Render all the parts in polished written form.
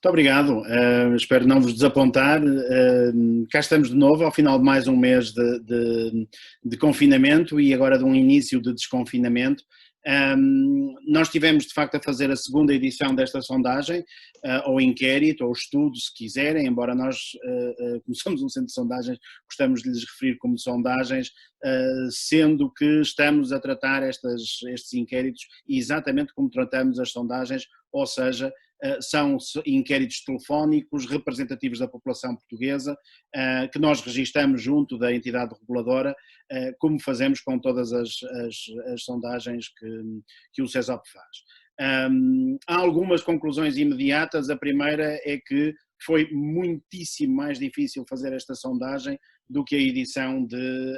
Muito obrigado, espero não vos desapontar. Cá estamos de novo ao final de mais um mês de confinamento e agora de um início de desconfinamento. Nós tivemos de facto a fazer a segunda edição desta sondagem, ou inquérito, ou estudo, se quiserem, embora nós, como somos um centro de sondagens, gostamos de lhes referir como sondagens, sendo que estamos a tratar estes inquéritos exatamente como tratamos as sondagens, ou seja, são inquéritos telefónicos representativos da população portuguesa, que nós registamos junto da entidade reguladora, como fazemos com todas as sondagens que o CESOP faz. Há algumas conclusões imediatas. A primeira é que foi muitíssimo mais difícil fazer esta sondagem do que a edição de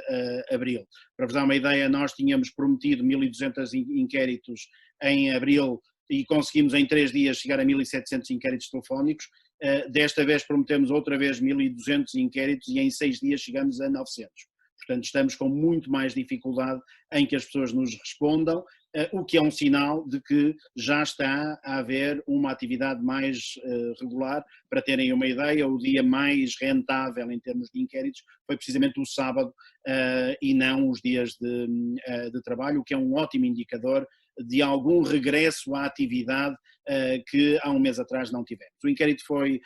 abril. Para vos dar uma ideia, nós tínhamos prometido 1.200 inquéritos em abril e conseguimos em 3 dias chegar a 1.700 inquéritos telefónicos. Desta vez prometemos outra vez 1.200 inquéritos e em 6 dias chegamos a 900. Portanto, estamos com muito mais dificuldade em que as pessoas nos respondam, o que é um sinal de que já está a haver uma atividade mais regular. Para terem uma ideia, o dia mais rentável em termos de inquéritos foi precisamente o sábado e não os dias de trabalho, o que é um ótimo indicador de algum regresso à atividade que há um mês atrás não tivemos. O inquérito foi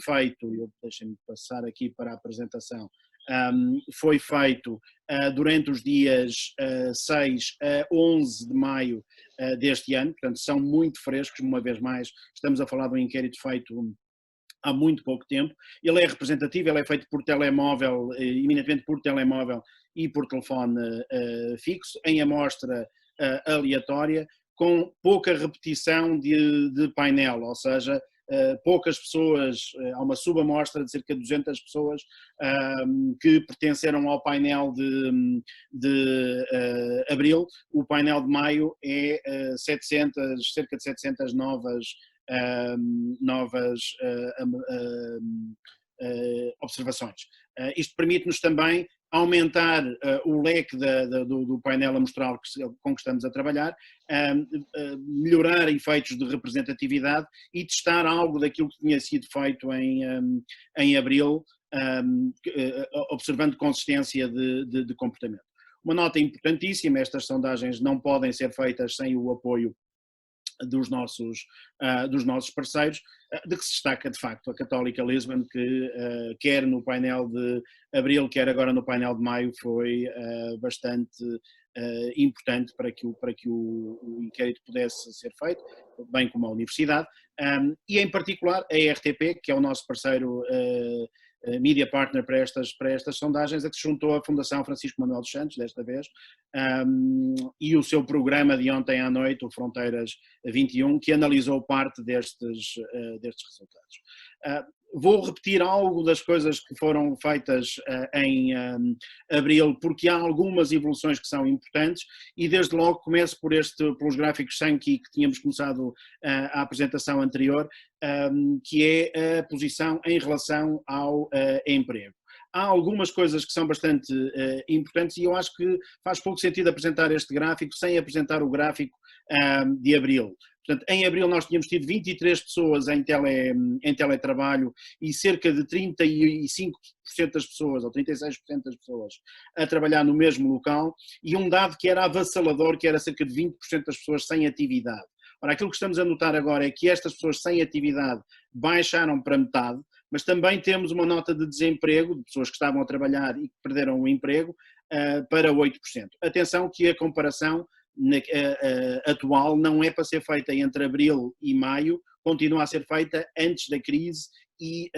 feito, deixem-me passar aqui para a apresentação, foi feito durante os dias 6 a 11 de maio deste ano, portanto são muito frescos, uma vez mais estamos a falar de um inquérito feito há muito pouco tempo. Ele é representativo, ele é feito por telemóvel, eminentemente por telemóvel e por telefone fixo, em amostra aleatória, com pouca repetição de painel, ou seja, poucas pessoas, há uma subamostra de cerca de 200 pessoas que pertenceram ao painel de abril. O painel de maio é cerca de 700 novas observações. Isto permite-nos também aumentar o leque do painel amostral com que estamos a trabalhar, melhorar efeitos de representatividade e testar algo daquilo que tinha sido feito em abril, observando consistência de comportamento. Uma nota importantíssima: estas sondagens não podem ser feitas sem o apoio dos nossos parceiros, de que se destaca de facto a Católica Lisbon, que quer no painel de abril, quer agora no painel de maio, foi bastante importante para que o inquérito pudesse ser feito, bem como a Universidade, e em particular a RTP, que é o nosso parceiro media partner para estas sondagens, a que se juntou à Fundação Francisco Manuel dos Santos, desta vez, e o seu programa de ontem à noite, o Fronteiras 21, que analisou parte destes resultados. Vou repetir algo das coisas que foram feitas em abril, porque há algumas evoluções que são importantes, e desde logo começo pelos gráficos Sankey que tínhamos começado a apresentação anterior, que é a posição em relação ao emprego. Há algumas coisas que são bastante importantes e eu acho que faz pouco sentido apresentar este gráfico sem apresentar o gráfico de abril. Portanto, em abril nós tínhamos tido 23 pessoas em teletrabalho e cerca de 35% das pessoas, ou 36% das pessoas, a trabalhar no mesmo local, e um dado que era avassalador, que era cerca de 20% das pessoas sem atividade. Ora, aquilo que estamos a notar agora é que estas pessoas sem atividade baixaram para metade, mas também temos uma nota de desemprego, de pessoas que estavam a trabalhar e que perderam o emprego, para 8%. Atenção que a comparação atual não é para ser feita entre abril e maio, continua a ser feita antes da crise e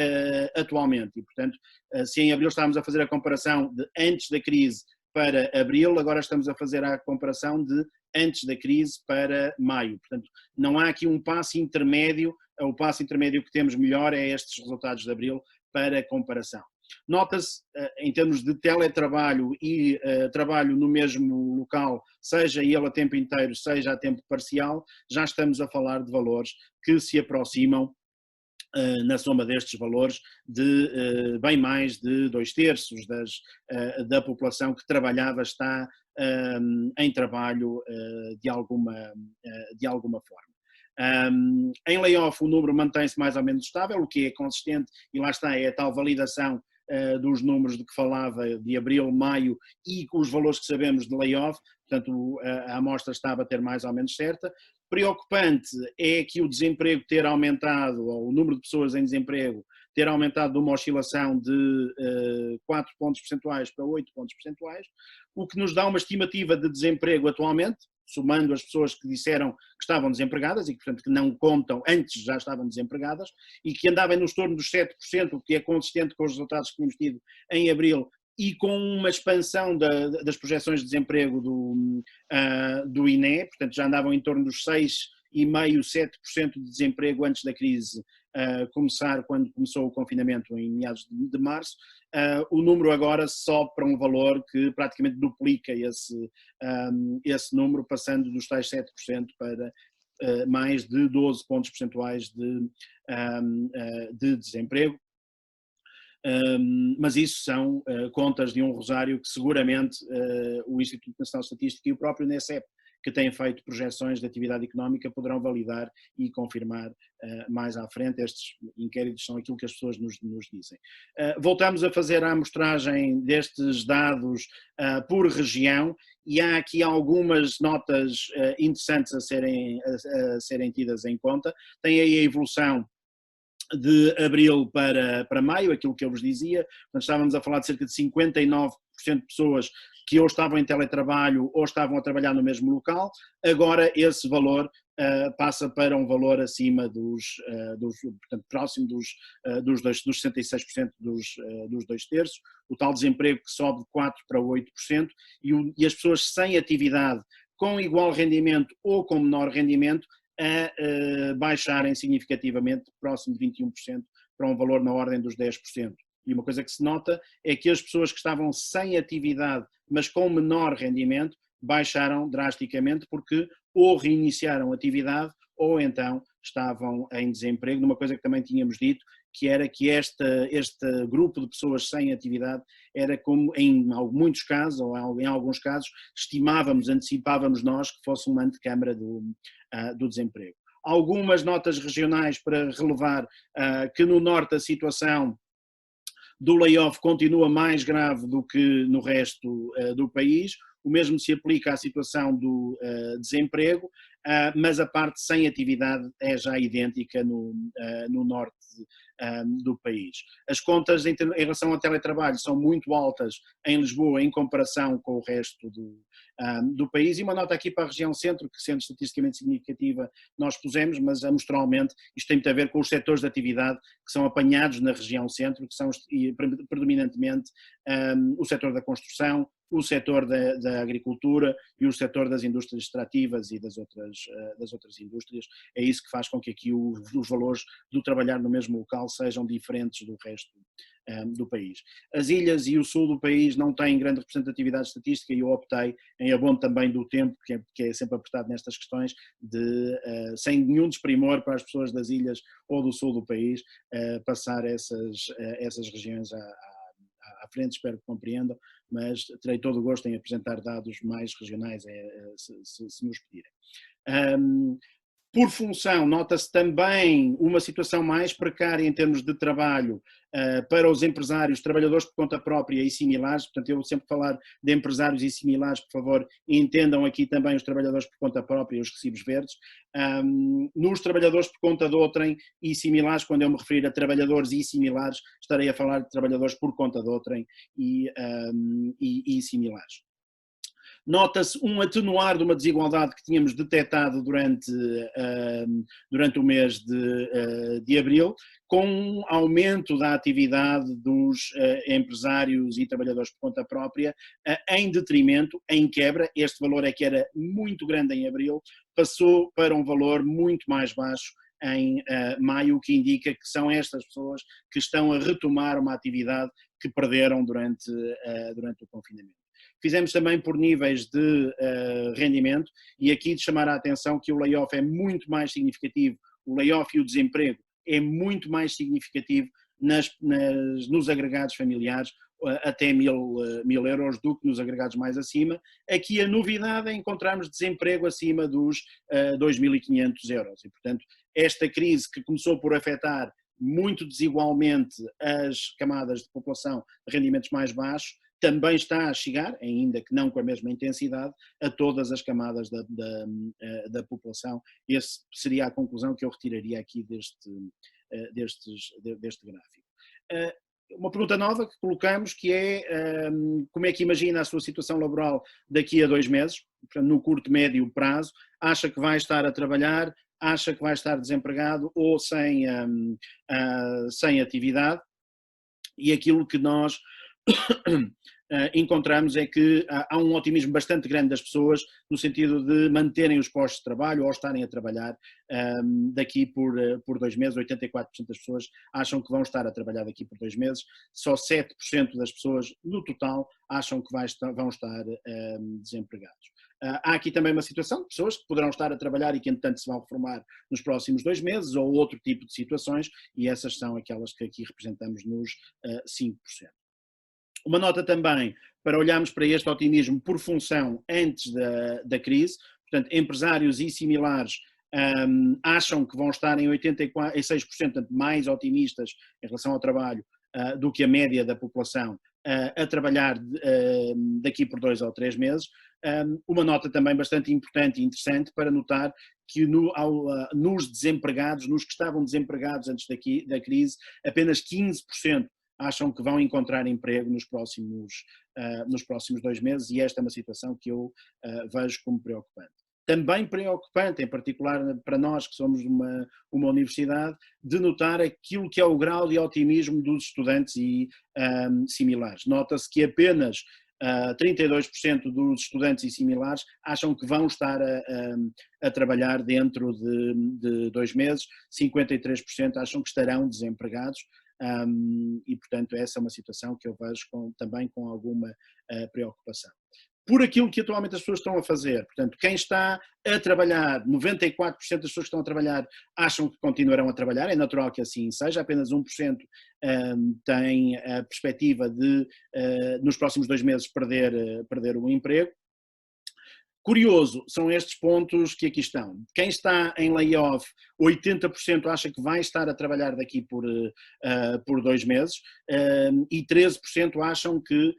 atualmente. E, portanto, se em abril estávamos a fazer a comparação de antes da crise para abril, agora estamos a fazer a comparação de antes da crise para maio. Portanto, não há aqui um passo intermédio. O passo intermédio que temos melhor é estes resultados de abril para comparação. Nota-se, em termos de teletrabalho e trabalho no mesmo local, seja ele a tempo inteiro, seja a tempo parcial, já estamos a falar de valores que se aproximam, na soma destes valores, de bem mais de 2/3 da população que trabalhava está em trabalho de alguma forma. Em layoff o número mantém-se mais ou menos estável, o que é consistente, e lá está, é a tal validação dos números de que falava de abril, maio e com os valores que sabemos de layoff, portanto a amostra está a bater mais ou menos certa. Preocupante é que o desemprego ter aumentado, ou o número de pessoas em desemprego ter aumentado de uma oscilação de 4 pontos percentuais para 8 pontos percentuais, o que nos dá uma estimativa de desemprego atualmente, somando as pessoas que disseram que estavam desempregadas e que, portanto, que não contam, antes já estavam desempregadas, e que andavam nos torno dos 7%, o que é consistente com os resultados que tínhamos tido em abril, e com uma expansão das projeções de desemprego do INE, portanto já andavam em torno dos 6,5%, 7% de desemprego antes da crise começar, quando começou o confinamento em meados de março. O número agora sobe para um valor que praticamente duplica esse número, passando dos tais 7% para mais de 12 pontos percentuais de desemprego. Mas isso são contas de um rosário que seguramente o Instituto Nacional de Estatística e o próprio INESEP, que têm feito projeções de atividade económica, poderão validar e confirmar mais à frente. Estes inquéritos são aquilo que as pessoas nos dizem. Voltamos a fazer a amostragem destes dados por região, e há aqui algumas notas interessantes a serem tidas em conta. Tem aí a evolução de abril para maio, aquilo que eu vos dizia. Portanto, estávamos a falar de cerca de 59% de pessoas que ou estavam em teletrabalho ou estavam a trabalhar no mesmo local. Agora esse valor passa para um valor acima portanto, próximo dos 66% dos 2/3, o tal desemprego que sobe de 4% para 8%, e as pessoas sem atividade, com igual rendimento ou com menor rendimento, a baixarem significativamente, próximo de 21%, para um valor na ordem dos 10%. E uma coisa que se nota é que as pessoas que estavam sem atividade, mas com menor rendimento, baixaram drasticamente, porque ou reiniciaram atividade ou então estavam em desemprego, numa coisa que também tínhamos dito, que era que este grupo de pessoas sem atividade era, como em muitos casos, ou em alguns casos, antecipávamos nós que fosse uma antecâmara do desemprego. Algumas notas regionais para relevar que no norte a situação do layoff continua mais grave do que no resto do país. O mesmo se aplica à situação do desemprego, mas a parte sem atividade é já idêntica no norte do país. As contas em relação ao teletrabalho são muito altas em Lisboa em comparação com o resto do país, e uma nota aqui para a região centro, que sendo estatisticamente significativa nós pusemos, mas amostralmente isto tem muito a ver com os setores de atividade que são apanhados na região centro, que são predominantemente o setor da construção, o setor da agricultura e o setor das indústrias extrativas e das outras indústrias. É isso que faz com que aqui os valores do trabalhar no mesmo local sejam diferentes do resto do país. As ilhas e o sul do país não têm grande representatividade estatística, e eu optei, em abono também do tempo, que é sempre apertado nestas questões, sem nenhum desprimor para as pessoas das ilhas ou do sul do país, passar essas regiões à frente, espero que compreendam, mas terei todo o gosto em apresentar dados mais regionais se nos pedirem. Por função, nota-se também uma situação mais precária em termos de trabalho para os empresários, trabalhadores por conta própria e similares. Portanto, eu vou sempre falar de empresários e similares, por favor, entendam aqui também os trabalhadores por conta própria e os recibos verdes. Nos trabalhadores por conta de outrem e similares, quando eu me referir a trabalhadores e similares, estarei a falar de trabalhadores por conta de outrem e similares. Nota-se um atenuar de uma desigualdade que tínhamos detectado durante o mês de abril, com um aumento da atividade dos empresários e trabalhadores por conta própria, em detrimento, em quebra. Este valor é que era muito grande em abril, passou para um valor muito mais baixo em maio, o que indica que são estas pessoas que estão a retomar uma atividade que perderam durante o confinamento. Fizemos também por níveis de rendimento, e aqui de chamar a atenção que o layoff é muito mais significativo, o layoff e o desemprego é muito mais significativo nos agregados familiares, até 1000 euros do que nos agregados mais acima. Aqui a novidade é encontrarmos desemprego acima dos 2.500 euros e, portanto, esta crise que começou por afetar muito desigualmente as camadas de população de rendimentos mais baixos, também está a chegar, ainda que não com a mesma intensidade, a todas as camadas da população. Essa seria a conclusão que eu retiraria aqui deste gráfico. Uma pergunta nova que colocamos, que é como é que imagina a sua situação laboral daqui a 2 meses, portanto, no curto, médio prazo, acha que vai estar a trabalhar, acha que vai estar desempregado ou sem atividade, e aquilo que nós encontramos é que há um otimismo bastante grande das pessoas no sentido de manterem os postos de trabalho ou estarem a trabalhar daqui por 2 meses. 84% das pessoas acham que vão estar a trabalhar daqui por 2 meses, só 7% das pessoas no total acham que vão estar desempregados. Há aqui também uma situação de pessoas que poderão estar a trabalhar e que, entretanto, se vão reformar nos próximos 2 meses, ou outro tipo de situações, e essas são aquelas que aqui representamos nos 5%. Uma nota também para olharmos para este otimismo por função antes da crise, portanto, empresários e similares acham que vão estar em 86% mais otimistas em relação ao trabalho do que a média da população a trabalhar daqui por 2 ou 3 meses. Uma nota também bastante importante e interessante para notar que nos desempregados, nos que estavam desempregados antes da crise, apenas 15% acham que vão encontrar emprego nos próximos 2 meses, e esta é uma situação que eu vejo como preocupante. Também preocupante, em particular para nós que somos uma universidade, de notar aquilo que é o grau de otimismo dos estudantes e similares. Nota-se que apenas 32% dos estudantes e similares acham que vão estar a trabalhar dentro de 2 meses, 53% acham que estarão desempregados. E, portanto, essa é uma situação que eu vejo também com alguma preocupação. Por aquilo que atualmente as pessoas estão a fazer, portanto, quem está a trabalhar, 94% das pessoas que estão a trabalhar acham que continuarão a trabalhar, é natural que assim seja, apenas 1% tem a perspectiva de, nos próximos 2 meses, perder o emprego. Curioso, são estes pontos que aqui estão. Quem está em layoff, 80% acha que vai estar a trabalhar daqui por 2 meses e 13% acham que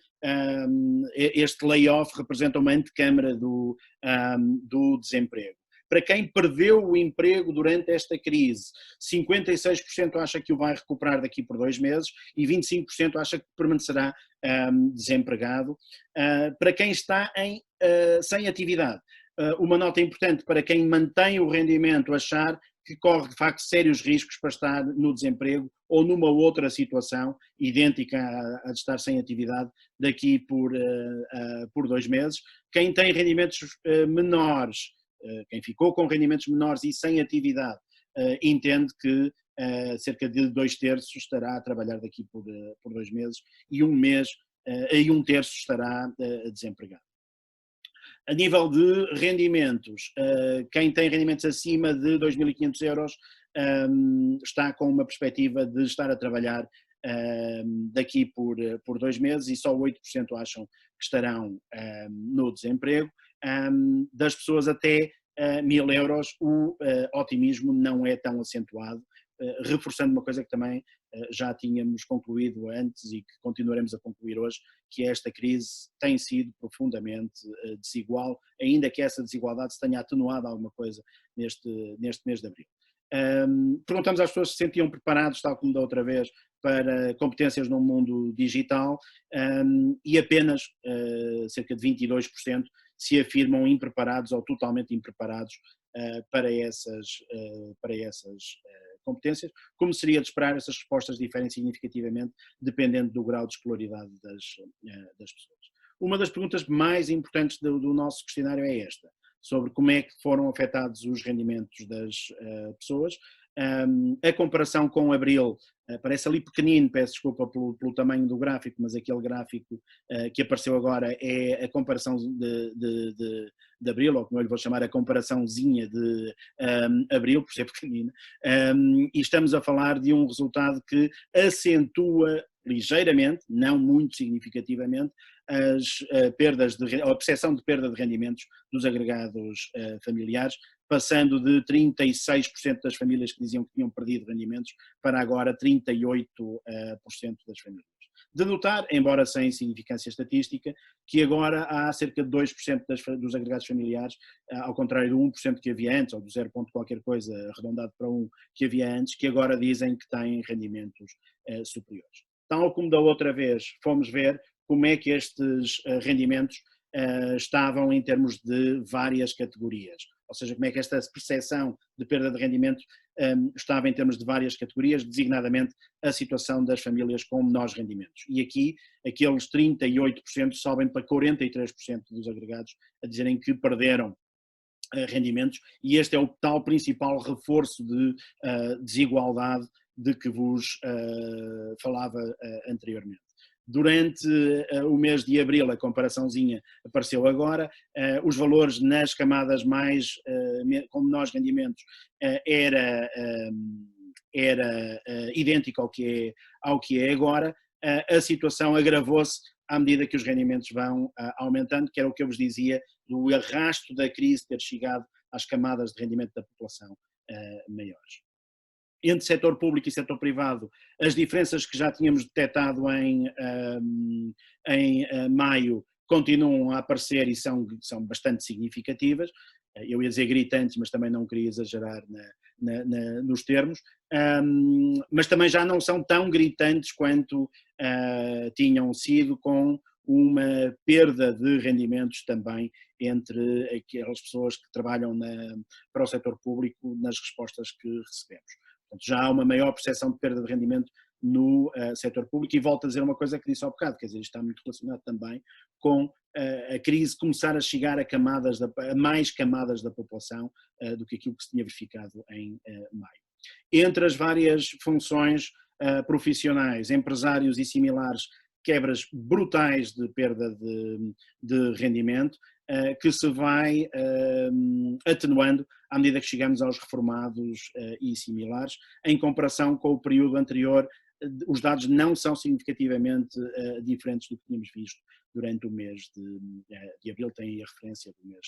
este layoff representa uma antecâmara do desemprego. Para quem perdeu o emprego durante esta crise, 56% acha que o vai recuperar daqui por 2 meses e 25% acha que permanecerá desempregado. Para quem está sem atividade, uma nota importante para quem mantém o rendimento, achar que corre de facto sérios riscos para estar no desemprego ou numa outra situação idêntica a de estar sem atividade daqui por 2 meses. Quem tem rendimentos menores, quem ficou com rendimentos menores e sem atividade, entende que cerca de 2/3 estará a trabalhar daqui por 2 meses e 1/3 estará desempregado. A nível de rendimentos, quem tem rendimentos acima de 2.500 euros está com uma perspectiva de estar a trabalhar daqui por 2 meses e só 8% acham que estarão no desemprego. Das pessoas até 1.000 euros, o otimismo não é tão acentuado, reforçando uma coisa que também já tínhamos concluído antes e que continuaremos a concluir hoje, que esta crise tem sido profundamente desigual, ainda que essa desigualdade se tenha atenuado alguma coisa neste mês de abril. Perguntamos às pessoas se se sentiam preparados, tal como da outra vez, para competências no mundo digital e apenas cerca de 22% se afirmam impreparados ou totalmente impreparados para essas competências. Como seria de esperar, essas respostas diferem significativamente dependendo do grau de escolaridade das pessoas. Uma das perguntas mais importantes do nosso questionário é esta, sobre como é que foram afetados os rendimentos das pessoas. A comparação com abril parece ali pequenino, peço desculpa pelo tamanho do gráfico, mas aquele gráfico que apareceu agora é a comparação de abril, ou como eu lhe vou chamar, a comparaçãozinha de abril, por ser pequenina, e estamos a falar de um resultado que acentua ligeiramente, não muito significativamente, a percepção de perda de rendimentos dos agregados familiares, passando de 36% das famílias que diziam que tinham perdido rendimentos para agora 38% das famílias. De notar, embora sem significância estatística, que agora há cerca de 2% dos agregados familiares, ao contrário do 1% que havia antes, ou do 0, qualquer coisa arredondado para 1 que havia antes, que agora dizem que têm rendimentos superiores. Tal como da outra vez fomos ver como é que estes rendimentos estavam em termos de várias categorias, ou seja, como é que esta percepção de perda de rendimento estava em termos de várias categorias, designadamente a situação das famílias com menores rendimentos. E aqui, aqueles 38% sobem para 43% dos agregados a dizerem que perderam rendimentos, e este é o tal principal reforço de desigualdade de que vos falava anteriormente. Durante o mês de abril, a comparaçãozinha apareceu agora, os valores nas camadas com menores rendimentos era idêntico ao que é agora. A situação agravou-se à medida que os rendimentos vão aumentando, que era o que eu vos dizia, do arrasto da crise ter chegado às camadas de rendimento da população maiores. Entre setor público e setor privado, as diferenças que já tínhamos detectado em maio continuam a aparecer e são bastante significativas. Eu ia dizer gritantes, mas também não queria exagerar nos termos, mas também já não são tão gritantes quanto tinham sido, com uma perda de rendimentos também entre aquelas pessoas que trabalham para o setor público nas respostas que recebemos. Portanto, já há uma maior percepção de perda de rendimento no setor público, e volto a dizer uma coisa que disse há bocado, quer dizer, isto está muito relacionado também com a crise começar a chegar a mais camadas da população do que aquilo que se tinha verificado em maio. Entre as várias funções profissionais, empresários e similares, quebras brutais de perda de rendimento, que se vai atenuando à medida que chegamos aos reformados e similares. Em comparação com o período anterior, os dados não são significativamente diferentes do que tínhamos visto durante o mês de abril, tem aí a referência do mês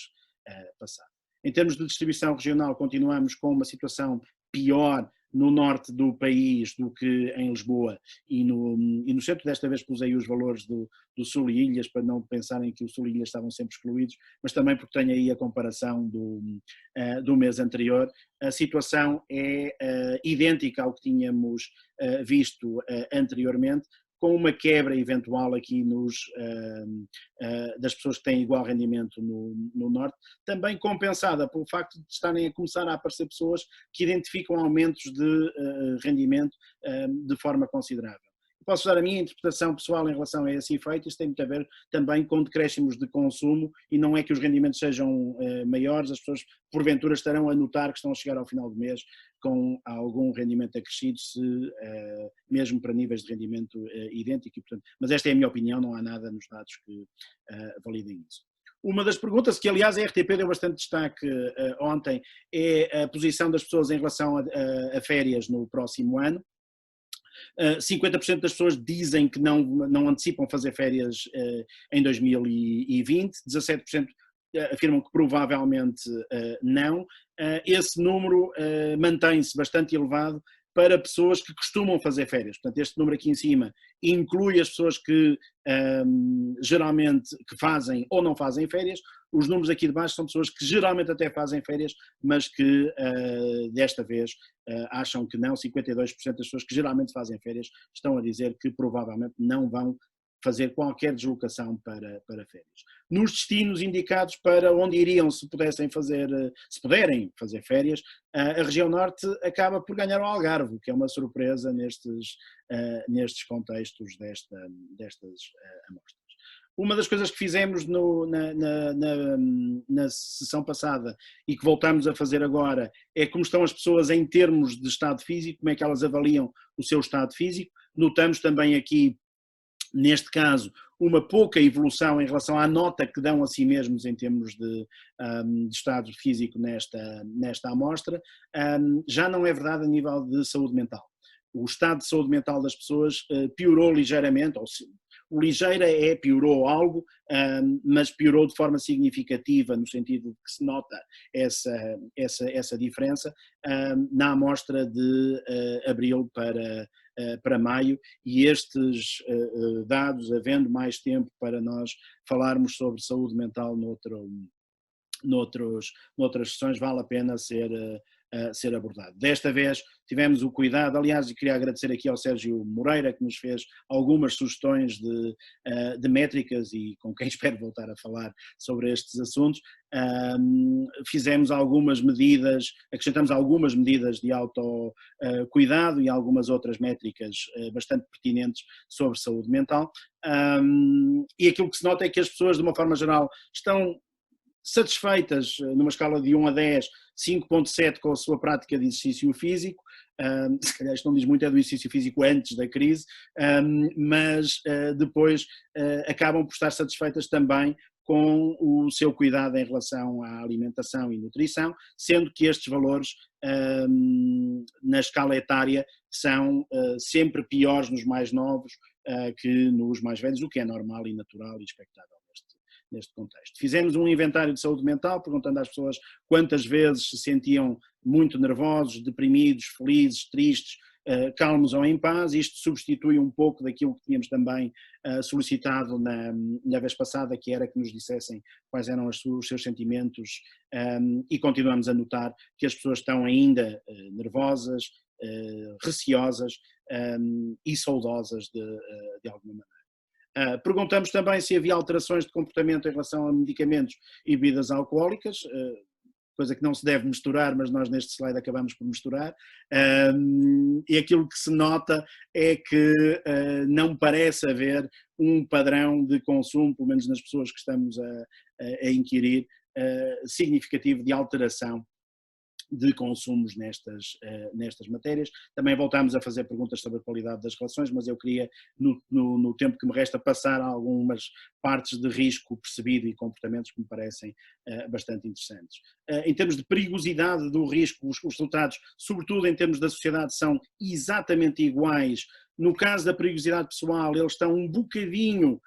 passado. Em termos de distribuição regional, continuamos com uma situação pior no norte do país do que em Lisboa e no centro. Desta vez pus aí os valores do Sul e Ilhas, para não pensarem que o Sul e Ilhas estavam sempre excluídos, mas também porque tenho aí a comparação do mês anterior. A situação é idêntica ao que tínhamos visto anteriormente, com uma quebra eventual aqui das pessoas que têm igual rendimento no norte, também compensada pelo facto de estarem a começar a aparecer pessoas que identificam aumentos de rendimento de forma considerável. Posso dar a minha interpretação pessoal em relação a esse efeito. Isto tem muito a ver também com decréscimos de consumo, e não é que os rendimentos sejam maiores, as pessoas porventura estarão a notar que estão a chegar ao final do mês com algum rendimento acrescido, mesmo para níveis de rendimento idêntico, portanto, mas esta é a minha opinião, não há nada nos dados que validem isso. Uma das perguntas que, aliás, a RTP deu bastante destaque ontem é a posição das pessoas em relação a férias no próximo ano. 50% das pessoas dizem que não antecipam fazer férias em 2020, 17% afirmam que provavelmente não. Esse número mantém-se bastante elevado para pessoas que costumam fazer férias. Portanto, este número aqui em cima inclui as pessoas que geralmente que fazem ou não fazem férias. Os números aqui de baixo são pessoas que geralmente até fazem férias, mas que desta vez acham que não. 52% das pessoas que geralmente fazem férias estão a dizer que provavelmente não vão fazer qualquer deslocação para férias. Nos destinos indicados para onde iriam se puderem fazer férias, a região norte acaba por ganhar o Algarve, que é uma surpresa nestes contextos destas amostras. Uma das coisas que fizemos na sessão passada e que voltamos a fazer agora é como estão as pessoas em termos de estado físico, como é que elas avaliam o seu estado físico. Notamos também aqui, neste caso, uma pouca evolução em relação à nota que dão a si mesmos em termos de estado físico nesta amostra. Já não é verdade a nível de saúde mental. o estado de saúde mental das pessoas piorou ligeiramente, ou se, o ligeira piorou algo, mas piorou de forma significativa, no sentido de que se nota essa diferença na amostra de abril para maio, e estes dados, havendo mais tempo para nós falarmos sobre saúde mental noutras sessões, vale a pena ser abordado. Desta vez tivemos o cuidado, aliás, e queria agradecer aqui ao Sérgio Moreira, que nos fez algumas sugestões de métricas e com quem espero voltar a falar sobre estes assuntos. Fizemos algumas medidas, acrescentamos algumas medidas de autocuidado e algumas outras métricas bastante pertinentes sobre saúde mental. E aquilo que se nota é que as pessoas, de uma forma geral, estão satisfeitas, numa escala de 1 a 10, 5,7 com a sua prática de exercício físico. Se calhar isto não diz muito, é do exercício físico antes da crise, mas depois acabam por estar satisfeitas também com o seu cuidado em relação à alimentação e nutrição, sendo que estes valores na escala etária são sempre piores nos mais novos que nos mais velhos, o que é normal e natural e expectável neste contexto. Fizemos um inventário de saúde mental, perguntando às pessoas quantas vezes se sentiam muito nervosos, deprimidos, felizes, tristes, calmos ou em paz. Isto substitui um pouco daquilo que tínhamos também solicitado na vez passada, que era que nos dissessem quais eram os seus sentimentos, e continuamos a notar que as pessoas estão ainda nervosas, receosas e saudosas de alguma maneira. Perguntamos também se havia alterações de comportamento em relação a medicamentos e bebidas alcoólicas, coisa que não se deve misturar, mas nós neste slide acabamos por misturar, e aquilo que se nota é que não parece haver um padrão de consumo, pelo menos nas pessoas que estamos a inquirir, significativo de alteração de consumos nestas matérias. Também voltámos a fazer perguntas sobre a qualidade das relações, mas eu queria, no tempo que me resta, passar a algumas partes de risco percebido e comportamentos que me parecem bastante interessantes. Em termos de perigosidade do risco, os resultados, sobretudo em termos da sociedade, são exatamente iguais. No caso da perigosidade pessoal, eles estão um bocadinho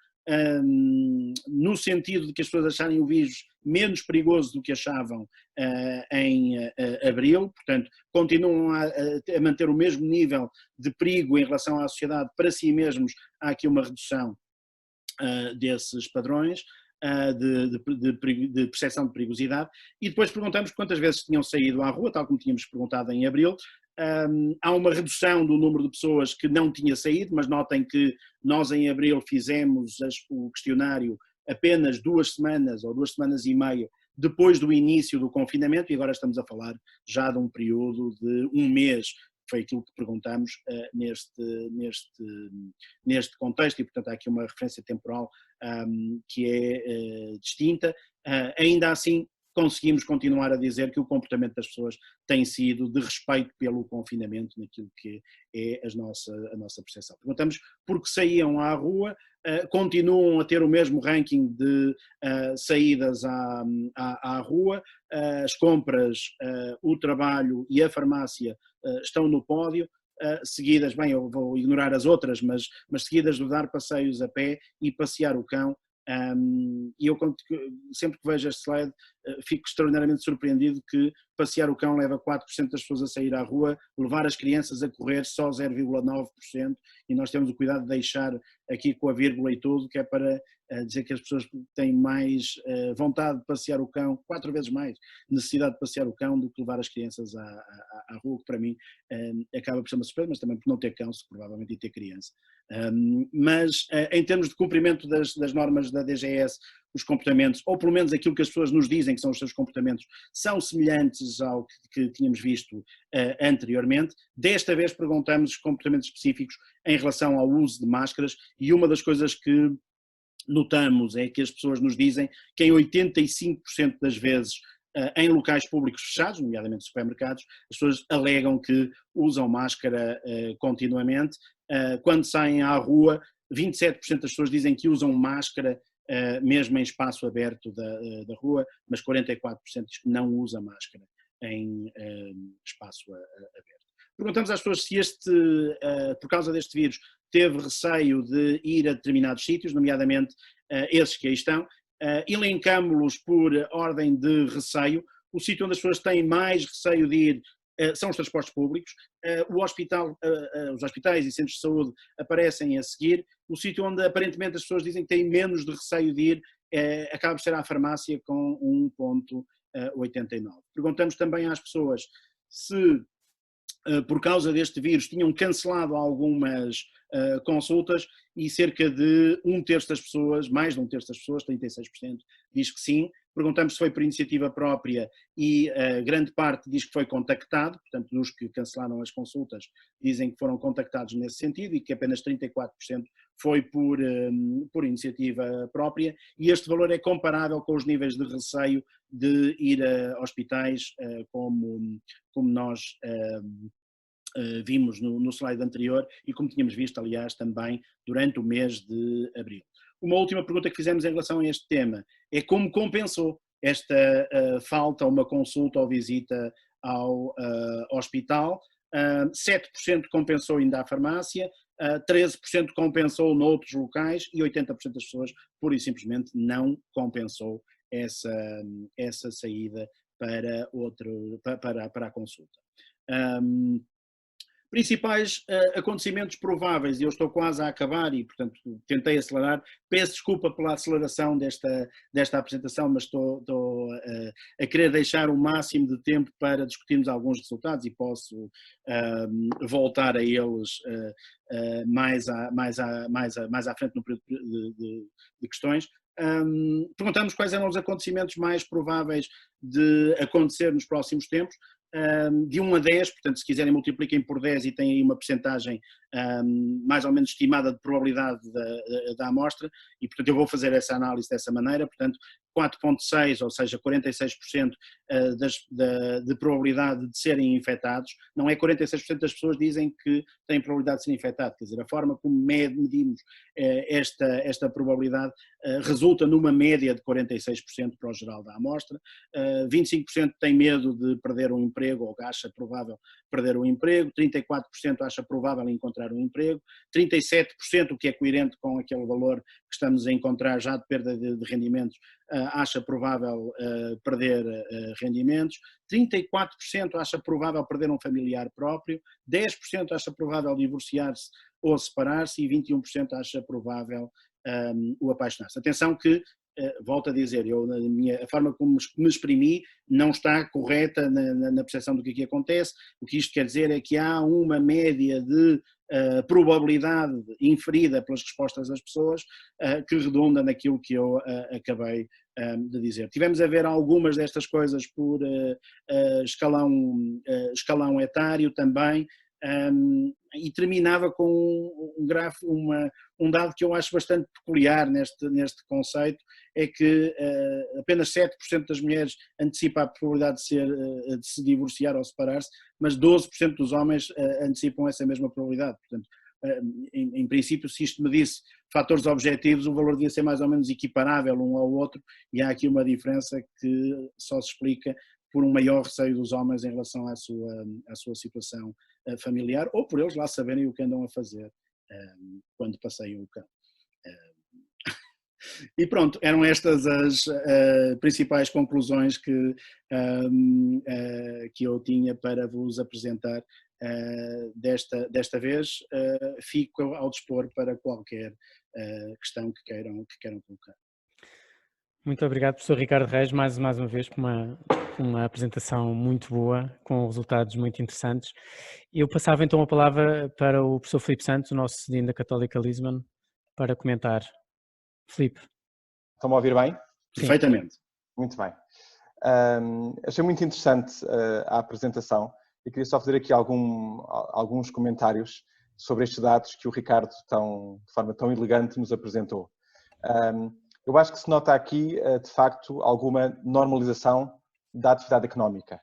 no sentido de que as pessoas acharem o vírus menos perigoso do que achavam em abril, portanto continuam a manter o mesmo nível de perigo em relação à sociedade para si mesmos. Há aqui uma redução desses padrões de percepção de perigosidade, e depois perguntamos quantas vezes tinham saído à rua, tal como tínhamos perguntado em abril. Há uma redução do número de pessoas que não tinha saído, mas notem que nós em abril fizemos o questionário apenas 2 semanas ou 2 semanas e meia depois do início do confinamento, e agora estamos a falar já de um período de 1 mês, foi aquilo que perguntamos neste contexto, e portanto há aqui uma referência temporal que é distinta. Ainda assim, conseguimos continuar a dizer que o comportamento das pessoas tem sido de respeito pelo confinamento, naquilo que é a nossa percepção. Perguntamos por que saíam à rua, continuam a ter o mesmo ranking de saídas à rua, as compras, o trabalho e a farmácia estão no pódio, seguidas, bem, eu vou ignorar as outras, mas seguidas de dar passeios a pé e passear o cão. E eu sempre que vejo este slide fico extraordinariamente surpreendido que passear o cão leva 4% das pessoas a sair à rua, levar as crianças a correr só 0,9%, e nós temos o cuidado de deixar aqui com a vírgula e tudo, que é para dizer que as pessoas têm mais vontade de passear o cão, 4 vezes mais necessidade de passear o cão do que levar as crianças à rua, que para mim acaba por ser uma surpresa, mas também por não ter cão, provavelmente, e ter criança. Mas em termos de cumprimento das normas da DGS, os comportamentos, ou pelo menos aquilo que as pessoas nos dizem que são os seus comportamentos, são semelhantes ao que tínhamos visto anteriormente. Desta vez perguntamos comportamentos específicos em relação ao uso de máscaras, e uma das coisas que notamos é que as pessoas nos dizem que em 85% das vezes em locais públicos fechados, nomeadamente supermercados, as pessoas alegam que usam máscara continuamente. Quando saem à rua, 27% das pessoas dizem que usam máscara mesmo em espaço aberto da rua, mas 44% diz que não usa máscara em espaço aberto. Perguntamos às pessoas se por causa deste vírus, teve receio de ir a determinados sítios, nomeadamente esses que aí estão. Elencámos-los por ordem de receio. O sítio onde as pessoas têm mais receio de ir são os transportes públicos. Os hospitais e centros de saúde aparecem a seguir. O sítio onde aparentemente as pessoas dizem que têm menos de receio de ir acaba por ser a farmácia com 1,89. Perguntamos também às pessoas se por causa deste vírus, tinham cancelado algumas consultas e cerca de um terço das pessoas, mais de um terço das pessoas, 36%, diz que sim. Perguntamos se foi por iniciativa própria e grande parte diz que foi contactado, portanto, dos que cancelaram as consultas dizem que foram contactados nesse sentido e que apenas 34% foi por iniciativa própria, e este valor é comparável com os níveis de receio de ir a hospitais como nós vimos no slide anterior e como tínhamos visto, aliás, também durante o mês de abril. Uma última pergunta que fizemos em relação a este tema é como compensou esta falta a uma consulta ou visita ao hospital. 7% compensou ainda à farmácia, 13% compensou noutros locais e 80% das pessoas pura e simplesmente não compensou essa saída para a consulta. Principais acontecimentos prováveis, e eu estou quase a acabar e, portanto, tentei acelerar, peço desculpa pela aceleração desta apresentação, mas estou a querer deixar o máximo de tempo para discutirmos alguns resultados e posso voltar a eles mais à frente no período de questões. Perguntamos quais eram os acontecimentos mais prováveis de acontecer nos próximos tempos. De 1 a 10, portanto, se quiserem multipliquem por 10 e têm aí uma percentagem mais ou menos estimada de probabilidade da amostra, e portanto eu vou fazer essa análise dessa maneira, portanto 4,6, ou seja, 46% de probabilidade de serem infectados, não é 46% das pessoas dizem que têm probabilidade de ser infectado, quer dizer, a forma como medimos esta probabilidade resulta numa média de 46% para o geral da amostra. 25% tem medo de perder um emprego ou acha provável perder um emprego, 34% acha provável encontrar um emprego, 37%, o que é coerente com aquele valor que estamos a encontrar já de perda de rendimentos, acha provável perder rendimentos, 34% acha provável perder um familiar próprio, 10% acha provável divorciar-se ou separar-se e 21% acha provável o apaixonar-se. Atenção que, volto a dizer, a forma como me exprimi não está correta na percepção do que aqui acontece. O que isto quer dizer é que há uma média de probabilidade inferida pelas respostas das pessoas que redunda naquilo que eu acabei de dizer. Tivemos a ver algumas destas coisas por escalão etário também. E terminava com um dado que eu acho bastante peculiar neste conceito, é que apenas 7% das mulheres antecipa a probabilidade de se divorciar ou separar-se, mas 12% dos homens antecipam essa mesma probabilidade. Portanto, em princípio, se isto medisse fatores objetivos, o valor devia ser mais ou menos equiparável um ao outro, e há aqui uma diferença que só se explica por um maior receio dos homens em relação à sua situação familiar, ou por eles lá saberem o que andam a fazer quando passeiam o cão. E pronto, eram estas as principais conclusões que eu tinha para vos apresentar desta vez. Fico ao dispor para qualquer questão que queiram colocar. Muito obrigado, professor Ricardo Reis, mais uma vez, por uma apresentação muito boa, com resultados muito interessantes. Eu passava então a palavra para o professor Filipe Santos, o nosso Dean da Católica Lisbon, para comentar. Filipe. Estão-me a ouvir bem? Perfeitamente. Muito bem. Achei muito interessante a apresentação e queria só fazer aqui alguns comentários sobre estes dados que o Ricardo de forma tão elegante nos apresentou. Eu acho que se nota aqui, de facto, alguma normalização da atividade económica.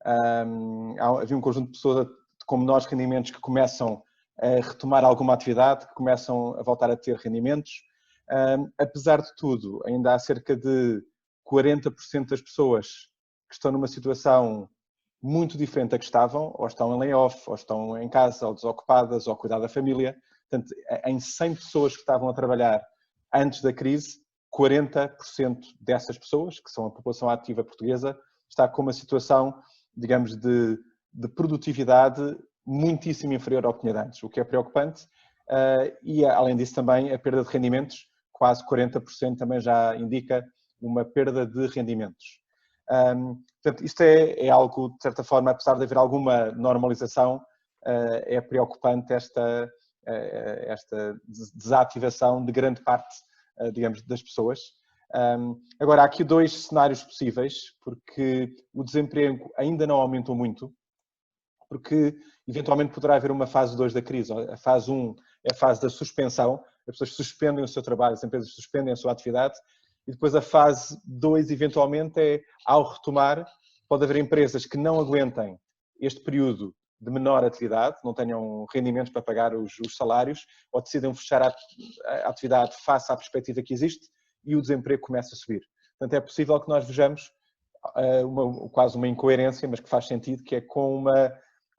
Havia um conjunto de pessoas com menores rendimentos que começam a retomar alguma atividade, que começam a voltar a ter rendimentos. Apesar de tudo, ainda há cerca de 40% das pessoas que estão numa situação muito diferente da que estavam, ou estão em layoff, ou estão em casa, ou desocupadas, ou a cuidar da família. Portanto, em 100 pessoas que estavam a trabalhar antes da crise, 40% dessas pessoas, que são a população ativa portuguesa, está com uma situação, digamos, de produtividade muitíssimo inferior ao que tinha antes, o que é preocupante. E, além disso, também a perda de rendimentos, quase 40% também já indica uma perda de rendimentos. Portanto, isto é algo, de certa forma, apesar de haver alguma normalização, é preocupante esta desativação de grande parte, digamos, das pessoas. Agora, há aqui dois cenários possíveis, porque o desemprego ainda não aumentou muito, porque eventualmente poderá haver uma fase 2 da crise. A fase 1 é a fase da suspensão, as pessoas suspendem o seu trabalho, as empresas suspendem a sua atividade, e depois a fase 2, eventualmente, é ao retomar, pode haver empresas que não aguentem este período de menor atividade, não tenham rendimentos para pagar os salários, ou decidem fechar a atividade face à perspectiva que existe e o desemprego começa a subir. Portanto, é possível que nós vejamos quase uma incoerência, mas que faz sentido, que é com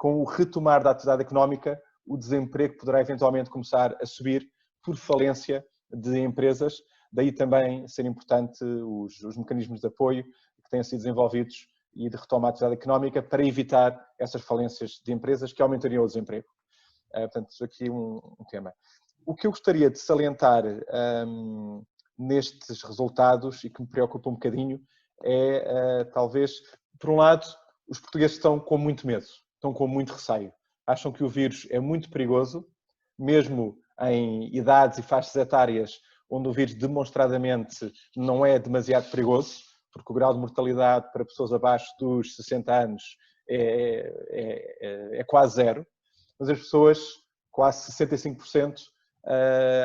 o retomar da atividade económica, o desemprego poderá eventualmente começar a subir por falência de empresas. Daí também ser importante os mecanismos de apoio que têm sido desenvolvidos e de retoma da atividade económica para evitar essas falências de empresas que aumentariam o desemprego. Portanto, isso aqui é um tema. O que eu gostaria de salientar nestes resultados e que me preocupa um bocadinho é, talvez, por um lado, os portugueses estão com muito medo, estão com muito receio. Acham que o vírus é muito perigoso, mesmo em idades e faixas etárias onde o vírus demonstradamente não é demasiado perigoso, porque o grau de mortalidade para pessoas abaixo dos 60 anos é quase zero, mas as pessoas, quase 65%,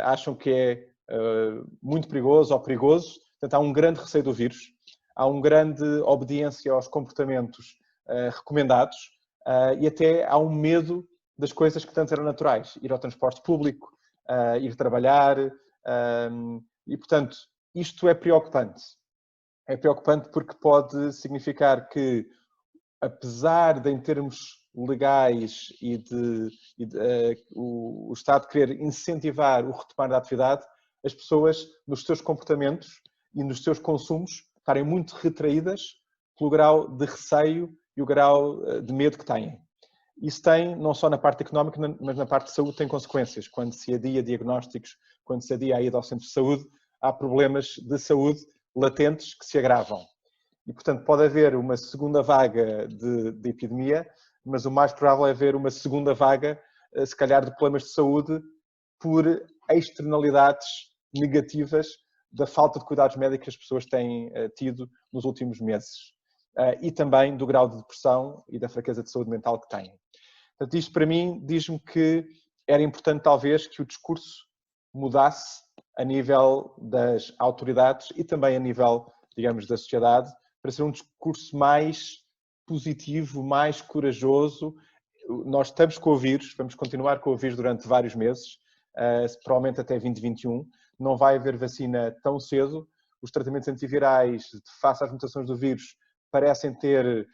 acham que é muito perigoso ou perigoso. Portanto, há um grande receio do vírus, há uma grande obediência aos comportamentos recomendados e até há um medo das coisas que tanto eram naturais, ir ao transporte público, ir trabalhar, e, portanto, isto é preocupante. É preocupante porque pode significar que, apesar de, em termos legais o Estado querer incentivar o retomar da atividade, as pessoas, nos seus comportamentos e nos seus consumos, estarem muito retraídas pelo grau de receio e o grau de medo que têm. Isso tem, não só na parte económica, mas na parte de saúde, tem consequências. Quando se adia diagnósticos, quando se adia a ida ao centro de saúde, há problemas de saúde latentes que se agravam. E, portanto, pode haver uma segunda vaga de epidemia, mas o mais provável é haver uma segunda vaga, se calhar, de problemas de saúde por externalidades negativas da falta de cuidados médicos que as pessoas têm tido nos últimos meses. E também do grau de depressão e da fraqueza de saúde mental que têm. Portanto, isto para mim diz-me que era importante talvez que o discurso mudasse a nível das autoridades e também a nível, digamos, da sociedade, para ser um discurso mais positivo, mais corajoso. Nós estamos com o vírus, vamos continuar com o vírus durante vários meses, provavelmente até 2021. Não vai haver vacina tão cedo. Os tratamentos antivirais, face às mutações do vírus, parecem ter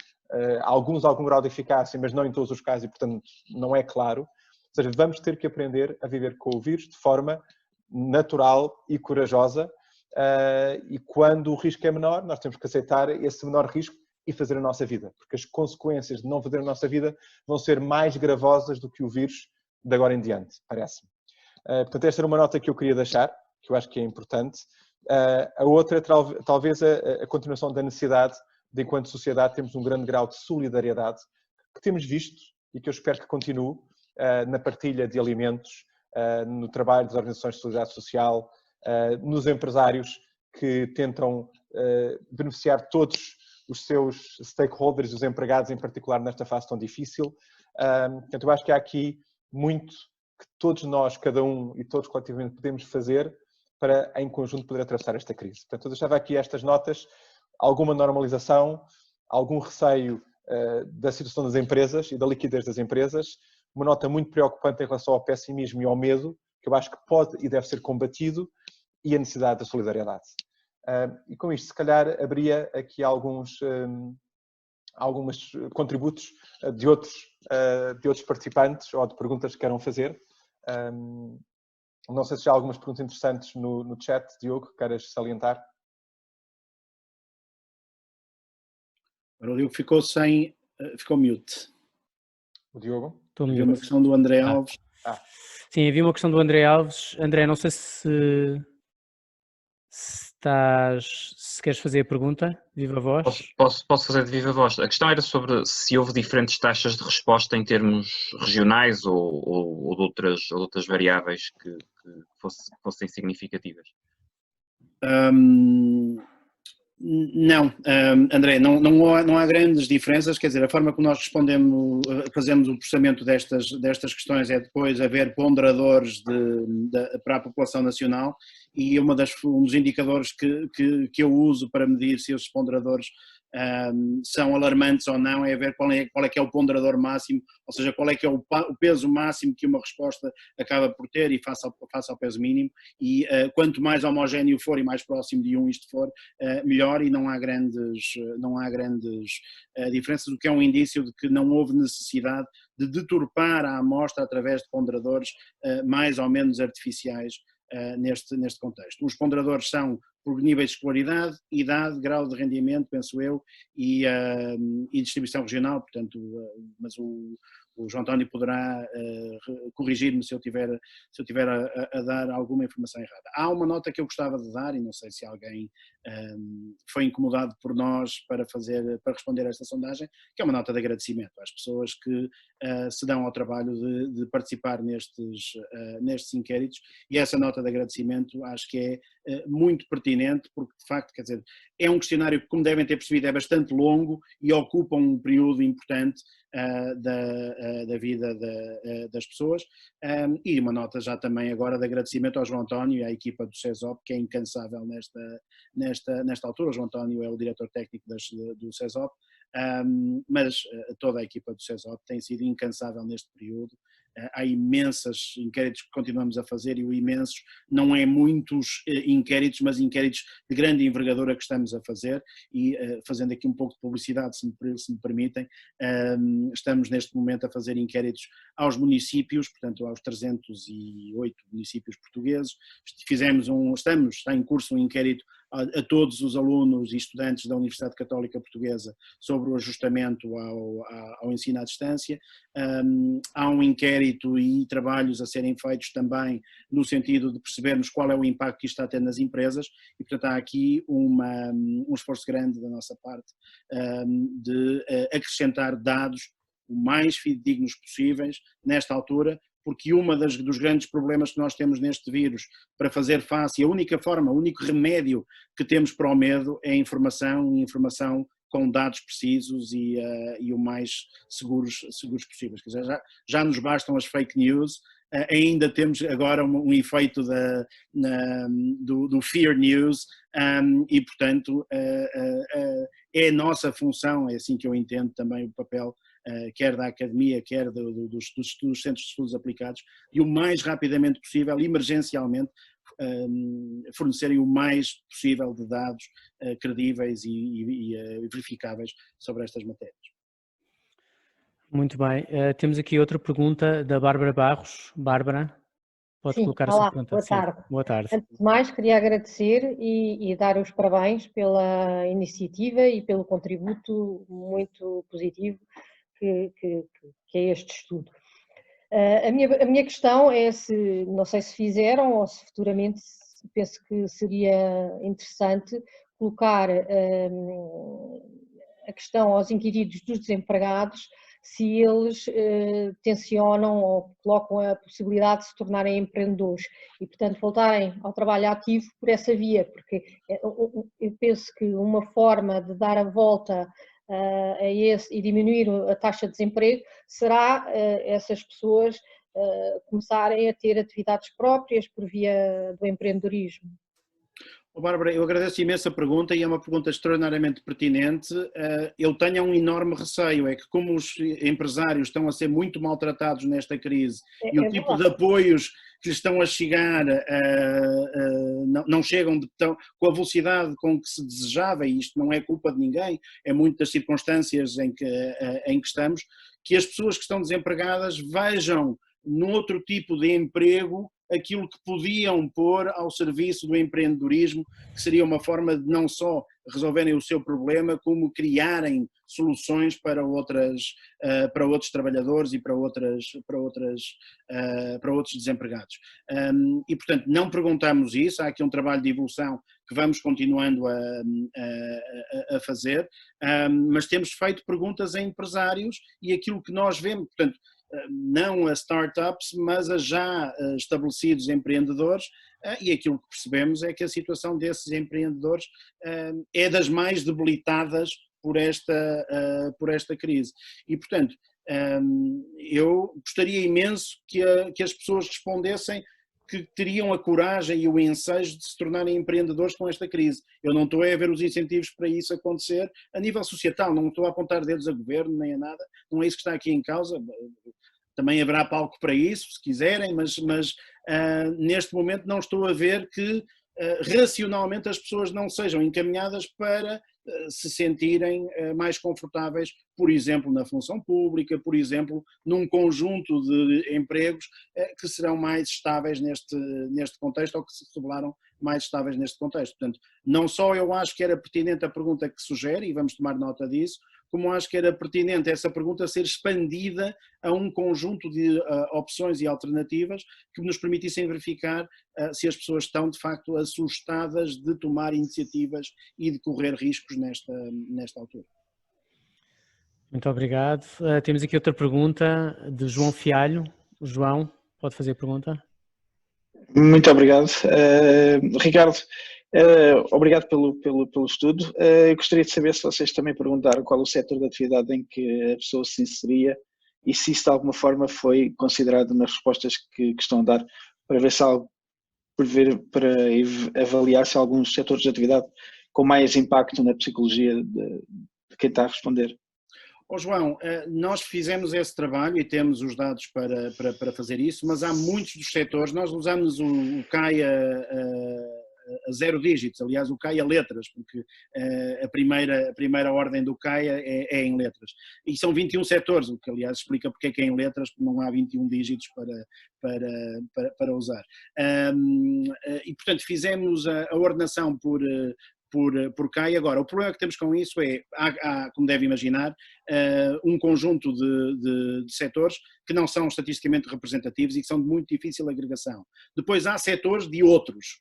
algum grau de eficácia, mas não em todos os casos e, portanto, não é claro. Ou seja, vamos ter que aprender a viver com o vírus de forma natural e corajosa e quando o risco é menor, nós temos que aceitar esse menor risco e fazer a nossa vida, porque as consequências de não fazer a nossa vida vão ser mais gravosas do que o vírus de agora em diante, parece-me. Portanto, esta era uma nota que eu queria deixar, que eu acho que é importante. A outra é talvez a continuação da necessidade de, enquanto sociedade, termos um grande grau de solidariedade que temos visto e que eu espero que continue na partilha de alimentos, no trabalho das organizações de solidariedade social, nos empresários que tentam beneficiar todos os seus stakeholders, os empregados em particular nesta fase tão difícil. Portanto, eu acho que há aqui muito que todos nós, cada um e todos coletivamente podemos fazer para, em conjunto, poder atravessar esta crise. Portanto, eu deixava aqui estas notas, alguma normalização, algum receio da situação das empresas e da liquidez das empresas, uma nota muito preocupante em relação ao pessimismo e ao medo, que eu acho que pode e deve ser combatido, e a necessidade da solidariedade. E com isto, se calhar, abria aqui alguns alguns contributos de outros participantes ou de perguntas que queiram fazer. Não sei se já há algumas perguntas interessantes no chat, Diogo, que queiras salientar. O Diogo ficou mute. O Diogo? Havia uma questão do André Alves. Sim, havia uma questão do André Alves. André, não sei se queres fazer a pergunta, de viva voz. Posso fazer de viva voz. A questão era sobre se houve diferentes taxas de resposta em termos regionais ou de outras variáveis que fossem significativas. Não, André, não há grandes diferenças, quer dizer, a forma como nós fazemos o processamento destas questões é depois haver ponderadores para a população nacional, e um dos indicadores que eu uso para medir se esses ponderadores são alarmantes ou não é ver qual é que é o ponderador máximo, ou seja, qual é que é o peso máximo que uma resposta acaba por ter e face ao peso mínimo, e quanto mais homogéneo for e mais próximo de isto for, melhor, e não há grandes diferenças, o que é um indício de que não houve necessidade de deturpar a amostra através de ponderadores mais ou menos artificiais neste contexto. Os ponderadores são por níveis de escolaridade, idade, grau de rendimento, penso eu, e distribuição regional, portanto, mas o João António poderá corrigir-me se eu tiver a dar alguma informação errada. Há uma nota que eu gostava de dar, e não sei se alguém foi incomodado por nós para responder a esta sondagem, que é uma nota de agradecimento às pessoas que se dão ao trabalho de participar nestes inquéritos, e essa nota de agradecimento acho que é muito pertinente, porque de facto, quer dizer, é um questionário que, como devem ter percebido, é bastante longo e ocupa um período importante da vida das pessoas, e uma nota já também agora de agradecimento ao João António e à equipa do CESOP, que é incansável nesta altura. O João António é o diretor técnico do CESOP, mas toda a equipa do CESOP tem sido incansável neste período. Há imensos inquéritos que continuamos a fazer, e o imensos não é muitos inquéritos, mas inquéritos de grande envergadura que estamos a fazer, e fazendo aqui um pouco de publicidade, se me permitem, estamos neste momento a fazer inquéritos aos municípios, portanto aos 308 municípios portugueses. Está em curso um inquérito a todos os alunos e estudantes da Universidade Católica Portuguesa sobre o ajustamento ao ensino à distância. Há um inquérito e trabalhos a serem feitos também no sentido de percebermos qual é o impacto que isto está a ter nas empresas, e portanto há aqui um esforço grande da nossa parte de acrescentar dados o mais fidedignos possíveis nesta altura, porque dos grandes problemas que nós temos neste vírus para fazer face, e a única forma, o único remédio que temos para o medo é a informação com dados precisos e o mais seguros possíveis. Quer dizer, já nos bastam as fake news, ainda temos agora um efeito do fear news, e portanto é a nossa função, é assim que eu entendo também o papel, quer da academia, quer dos centros de estudos aplicados, e o mais rapidamente possível, emergencialmente, fornecerem o mais possível de dados credíveis e verificáveis sobre estas matérias. Muito bem. Temos aqui outra pergunta da Bárbara Barros. Bárbara, pode colocar a sua pergunta. Boa tarde. Boa tarde. Antes de mais, queria agradecer e dar os parabéns pela iniciativa e pelo contributo muito positivo que é este estudo. A minha questão é não sei se fizeram ou se futuramente, penso que seria interessante colocar a questão aos inquiridos dos desempregados, se eles tencionam ou colocam a possibilidade de se tornarem empreendedores e, portanto, voltarem ao trabalho ativo por essa via, porque eu penso que uma forma de dar a volta a esse e diminuir a taxa de desemprego será essas pessoas começarem a ter atividades próprias por via do empreendedorismo. Bárbara, eu agradeço imenso a pergunta e é uma pergunta extraordinariamente pertinente. Eu tenho um enorme receio, é que como os empresários estão a ser muito maltratados nesta crise e o tipo de apoios que lhes estão a chegar não chegam com a velocidade com que se desejava, e isto não é culpa de ninguém, é muito das circunstâncias em que estamos, que as pessoas que estão desempregadas vejam num outro tipo de emprego aquilo que podiam pôr ao serviço do empreendedorismo, que seria uma forma de não só resolverem o seu problema, como criarem soluções para outros trabalhadores e para outros desempregados. E, portanto, não perguntamos isso, há aqui um trabalho de evolução que vamos continuando a fazer, mas temos feito perguntas a empresários e aquilo que nós vemos, portanto, não a startups, mas a já estabelecidos empreendedores, e aquilo que percebemos é que a situação desses empreendedores é das mais debilitadas por esta crise. E, portanto, eu gostaria imenso que as pessoas respondessem que teriam a coragem e o ensejo de se tornarem empreendedores com esta crise. Eu não estou a ver os incentivos para isso acontecer a nível societal, não estou a apontar dedos a governo nem a nada, não é isso que está aqui em causa. Também haverá palco para isso, se quiserem, mas neste momento não estou a ver que racionalmente as pessoas não sejam encaminhadas para se sentirem mais confortáveis, por exemplo, na função pública, por exemplo, num conjunto de empregos que serão mais estáveis neste contexto, ou que se revelaram mais estáveis neste contexto. Portanto, não só eu acho que era pertinente a pergunta que sugere, e vamos tomar nota disso, como acho que era pertinente essa pergunta ser expandida a um conjunto de opções e alternativas que nos permitissem verificar se as pessoas estão de facto assustadas de tomar iniciativas e de correr riscos nesta altura. Muito obrigado. Temos aqui outra pergunta de João Fialho. João, pode fazer a pergunta? Muito obrigado. Ricardo, obrigado pelo estudo. Eu gostaria de saber se vocês também perguntaram qual o setor de atividade em que a pessoa se inseria e se isso de alguma forma foi considerado nas respostas que estão a dar, para ver se para avaliar se há alguns setores de atividade com mais impacto na psicologia de quem está a responder. João, nós fizemos esse trabalho e temos os dados para fazer isso, mas há muitos dos setores, nós usamos o CAI a 0 dígitos, aliás o CAI a letras, porque a primeira ordem do CAI é em letras. E são 21 setores, o que aliás explica porque é que é em letras, porque não há 21 dígitos para usar. E portanto fizemos a ordenação por cá. E agora, o problema que temos com isso é, há, como deve imaginar, um conjunto de setores que não são estatisticamente representativos e que são de muito difícil agregação. Depois há setores de outros,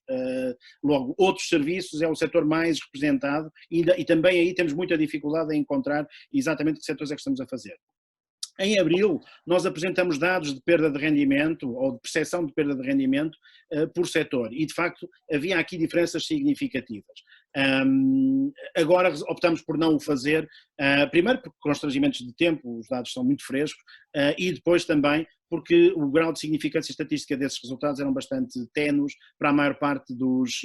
logo, outros serviços é o setor mais representado e também aí temos muita dificuldade em encontrar exatamente que setores é que estamos a fazer. Em abril, nós apresentamos dados de perda de rendimento ou de percepção de perda de rendimento por setor e, de facto, havia aqui diferenças significativas. Agora optamos por não o fazer, primeiro porque constrangimentos de tempo, os dados são muito frescos, e depois também porque o grau de significância estatística desses resultados eram bastante ténues para a maior parte dos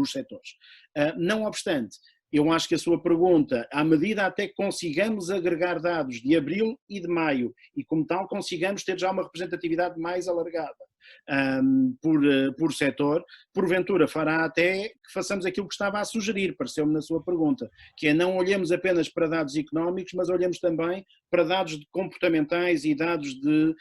setores. Não obstante, eu acho que a sua pergunta, à medida até que consigamos agregar dados de abril e de maio e como tal consigamos ter já uma representatividade mais alargada por setor, porventura fará até que façamos aquilo que estava a sugerir, pareceu-me na sua pergunta, que é não olhemos apenas para dados económicos, mas olhemos também para dados comportamentais e dados de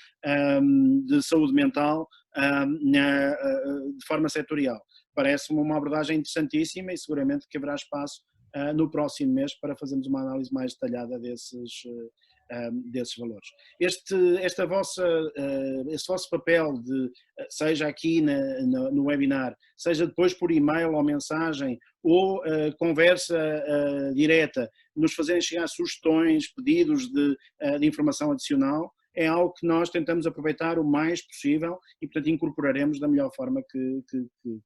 saúde mental de forma setorial. Parece-me uma abordagem interessantíssima e seguramente que haverá espaço no próximo mês para fazermos uma análise mais detalhada desses valores. Esse vosso papel, seja aqui no webinar, seja depois por e-mail ou mensagem, ou conversa direta, nos fazerem chegar sugestões, pedidos de informação adicional, é algo que nós tentamos aproveitar o mais possível e, portanto, incorporaremos da melhor forma que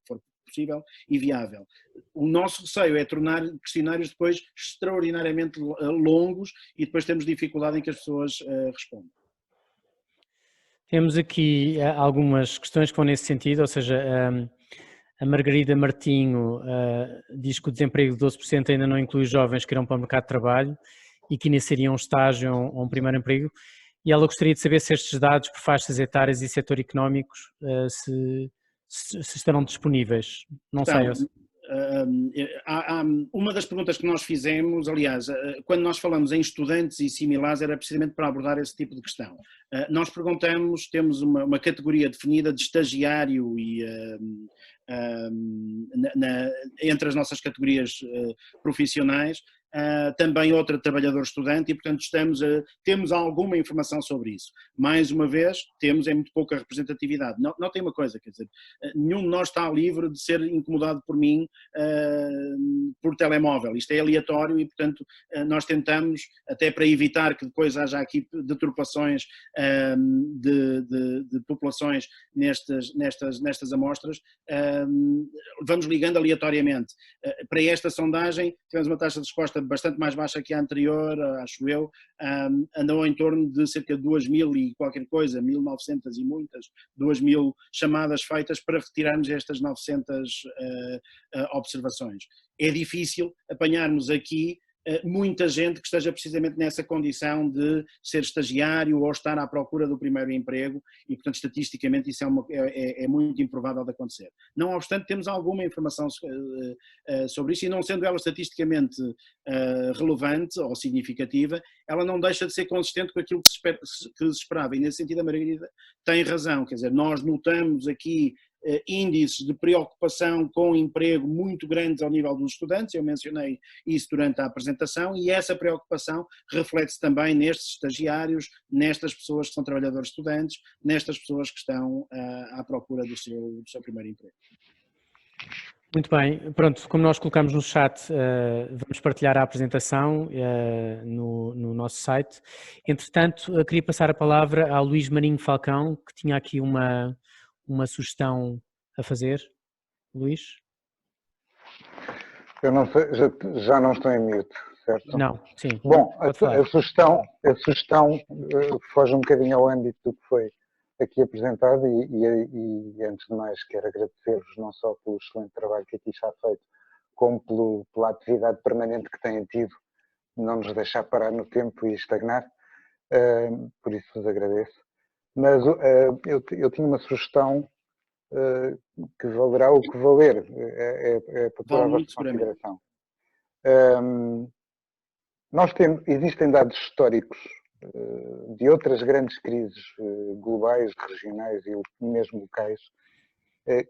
for possível e viável. O nosso receio é tornar questionários depois extraordinariamente longos e depois temos dificuldade em que as pessoas respondam. Temos aqui algumas questões que vão nesse sentido, ou seja, A Margarida Martinho diz que o desemprego de 12% ainda não inclui jovens que irão para o mercado de trabalho e que iniciariam um estágio ou um primeiro emprego. E ela gostaria de saber se estes dados por faixas etárias e setor económicos se estarão disponíveis. Não sei. Uma das perguntas que nós fizemos, aliás, quando nós falamos em estudantes e similares, era precisamente para abordar esse tipo de questão. Nós perguntamos, temos uma categoria definida de estagiário e entre as nossas categorias profissionais, também outra trabalhador estudante e, portanto, temos alguma informação sobre isso. Mais uma vez, temos muito pouca representatividade. Não tem uma coisa, quer dizer, nenhum de nós está livre de ser incomodado por mim por telemóvel. Isto é aleatório e, portanto, nós tentamos, até para evitar que depois haja aqui deturpações de populações nestas amostras, vamos ligando aleatoriamente. Para esta sondagem, tivemos uma taxa de resposta bastante mais baixa que a anterior, acho eu, andou em torno de cerca de 2.000 e qualquer coisa, 1.900 e muitas, 2.000 chamadas feitas para retirarmos estas 900 observações. É difícil apanharmos aqui muita gente que esteja precisamente nessa condição de ser estagiário ou estar à procura do primeiro emprego e, portanto, estatisticamente isso é muito improvável de acontecer. Não obstante, temos alguma informação sobre isso e não sendo ela estatisticamente relevante ou significativa, ela não deixa de ser consistente com aquilo que se esperava e, nesse sentido, a Margarida tem razão, quer dizer, nós notamos aqui índices de preocupação com emprego muito grandes ao nível dos estudantes, eu mencionei isso durante a apresentação, e essa preocupação reflete-se também nestes estagiários, nestas pessoas que são trabalhadores estudantes, nestas pessoas que estão à procura do seu primeiro emprego. Muito bem, pronto, como nós colocamos no chat, vamos partilhar a apresentação no nosso site. Entretanto, eu queria passar a palavra ao Luís Marinho Falcão, que tinha aqui uma sugestão a fazer. Luís? Eu não sei, já não estou em mute, certo? Não, sim. Bom, a sugestão foge um bocadinho ao âmbito do que foi aqui apresentado e antes de mais quero agradecer-vos não só pelo excelente trabalho que aqui está feito, como pela atividade permanente que têm tido, não nos deixar parar no tempo e estagnar, por isso vos agradeço. Mas eu tinha uma sugestão que valerá o que valer, é para pôr a vossa consideração. Existem dados históricos de outras grandes crises globais, regionais e mesmo locais,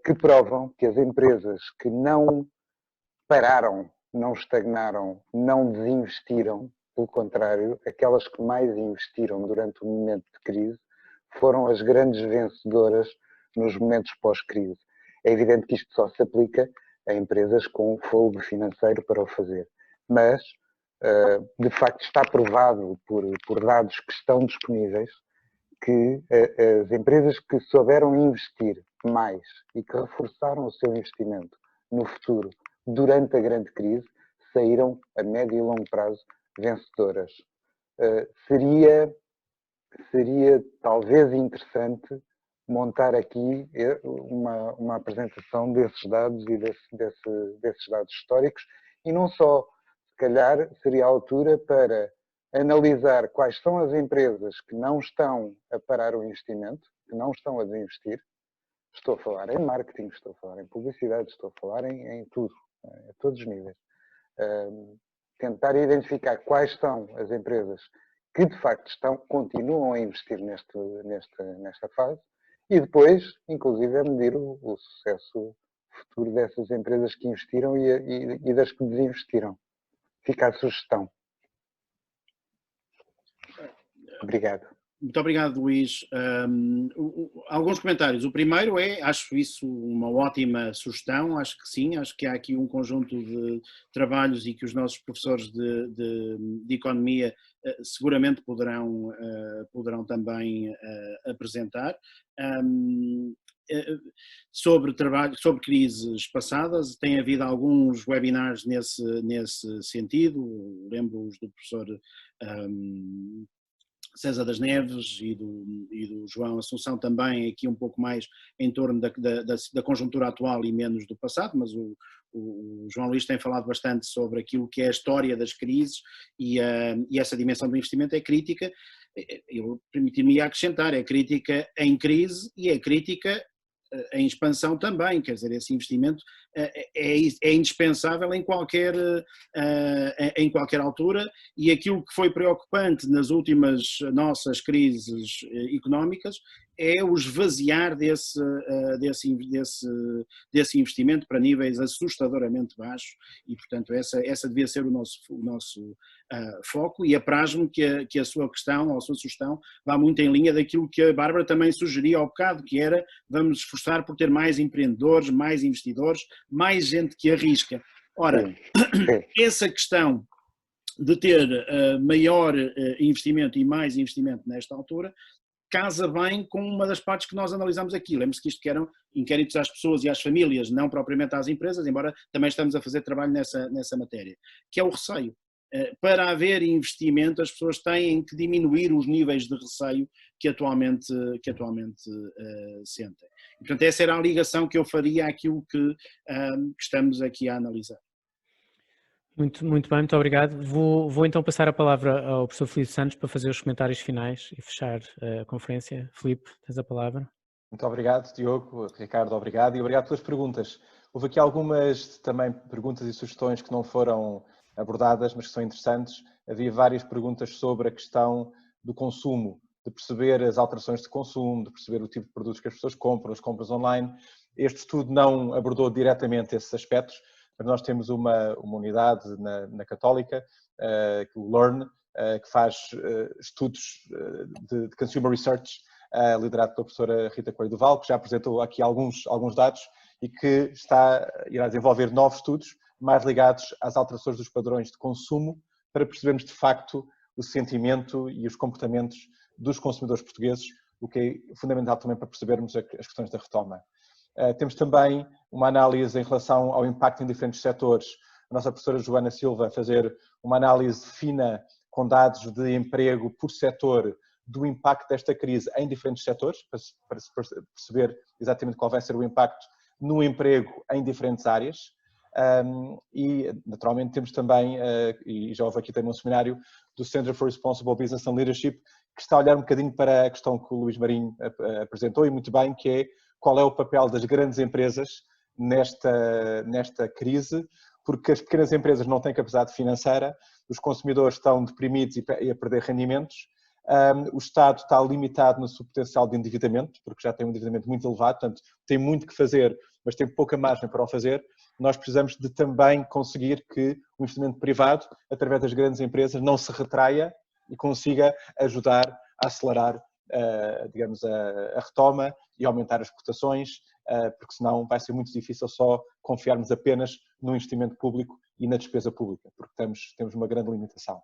que provam que as empresas que não pararam, não estagnaram, não desinvestiram, pelo contrário, aquelas que mais investiram durante o momento de crise, foram as grandes vencedoras nos momentos pós-crise. É evidente que isto só se aplica a empresas com fôlego financeiro para o fazer, mas de facto está provado por dados que estão disponíveis que as empresas que souberam investir mais e que reforçaram o seu investimento no futuro durante a grande crise saíram a médio e longo prazo vencedoras. Seria talvez interessante montar aqui uma apresentação desses dados e desses dados históricos e não só, se calhar seria a altura para analisar quais são as empresas que não estão a parar o investimento, que não estão a desinvestir. Estou a falar em marketing, estou a falar em publicidade, estou a falar em tudo, a todos os níveis. Tentar identificar quais são as empresas que de facto continuam a investir nesta fase e depois, inclusive, a medir o sucesso futuro dessas empresas que investiram e das que desinvestiram. Fica a sugestão. Obrigado. Muito obrigado, Luís. Alguns comentários. O primeiro acho isso uma ótima sugestão, acho que sim, acho que há aqui um conjunto de trabalhos e que os nossos professores de economia seguramente poderão também apresentar. Sobre crises passadas, tem havido alguns webinars nesse sentido, lembro-os do professor César das Neves e do João Assunção também, aqui um pouco mais em torno da conjuntura atual e menos do passado, mas o João Luís tem falado bastante sobre aquilo que é a história das crises e essa dimensão do investimento é crítica. Eu permitir-me acrescentar, é crítica em crise e é crítica em expansão também, quer dizer, esse investimento é indispensável em qualquer altura, e aquilo que foi preocupante nas últimas nossas crises económicas é o esvaziar desse investimento para níveis assustadoramente baixos, e portanto essa devia ser o nosso foco, e apraz-me que a sua questão ou a sua sugestão vá muito em linha daquilo que a Bárbara também sugeria ao bocado, que era vamos esforçar por ter mais empreendedores, mais investidores, mais gente que arrisca. Ora, essa questão de ter maior investimento e mais investimento nesta altura casa bem com uma das partes que nós analisamos aqui. Lembre-se que isto que eram inquéritos às pessoas e às famílias, não propriamente às empresas, embora também estamos a fazer trabalho nessa matéria, que é o receio. Para haver investimento, as pessoas têm que diminuir os níveis de receio que atualmente sentem. E, portanto, essa era a ligação que eu faria àquilo que estamos aqui a analisar. Muito bem, muito obrigado. Vou então passar a palavra ao professor Filipe Santos para fazer os comentários finais e fechar a conferência. Filipe, tens a palavra. Muito obrigado, Diogo. Ricardo, obrigado. E obrigado pelas perguntas. Houve aqui algumas também perguntas e sugestões que não foram abordadas, mas que são interessantes. Havia várias perguntas sobre a questão do consumo, de perceber as alterações de consumo, de perceber o tipo de produtos que as pessoas compram, as compras online. Este estudo não abordou diretamente esses aspectos, mas nós temos uma unidade na Católica, o LEARN, que faz estudos de Consumer Research, liderado pela professora Rita Coelho do Val, que já apresentou aqui alguns dados e que irá desenvolver novos estudos mais ligados às alterações dos padrões de consumo para percebermos de facto o sentimento e os comportamentos dos consumidores portugueses, o que é fundamental também para percebermos as questões da retoma. Temos também uma análise em relação ao impacto em diferentes setores. A nossa professora Joana Silva a fazer uma análise fina com dados de emprego por setor do impacto desta crise em diferentes setores, para perceber exatamente qual vai ser o impacto no emprego em diferentes áreas. E, naturalmente, temos também, e já houve aqui também um seminário do Center for Responsible Business and Leadership, que está a olhar um bocadinho para a questão que o Luís Marinho apresentou, e muito bem, que é qual é o papel das grandes empresas nesta crise, porque as pequenas empresas não têm capacidade financeira, os consumidores estão deprimidos e a perder rendimentos, o Estado está limitado no seu potencial de endividamento, porque já tem um endividamento muito elevado, portanto tem muito que fazer, mas tem pouca margem para o fazer. Nós precisamos de também conseguir que o investimento privado, através das grandes empresas, não se retraia e consiga ajudar a acelerar, digamos, a retoma e aumentar as cotações, porque senão vai ser muito difícil só confiarmos apenas no investimento público e na despesa pública, porque temos uma grande limitação.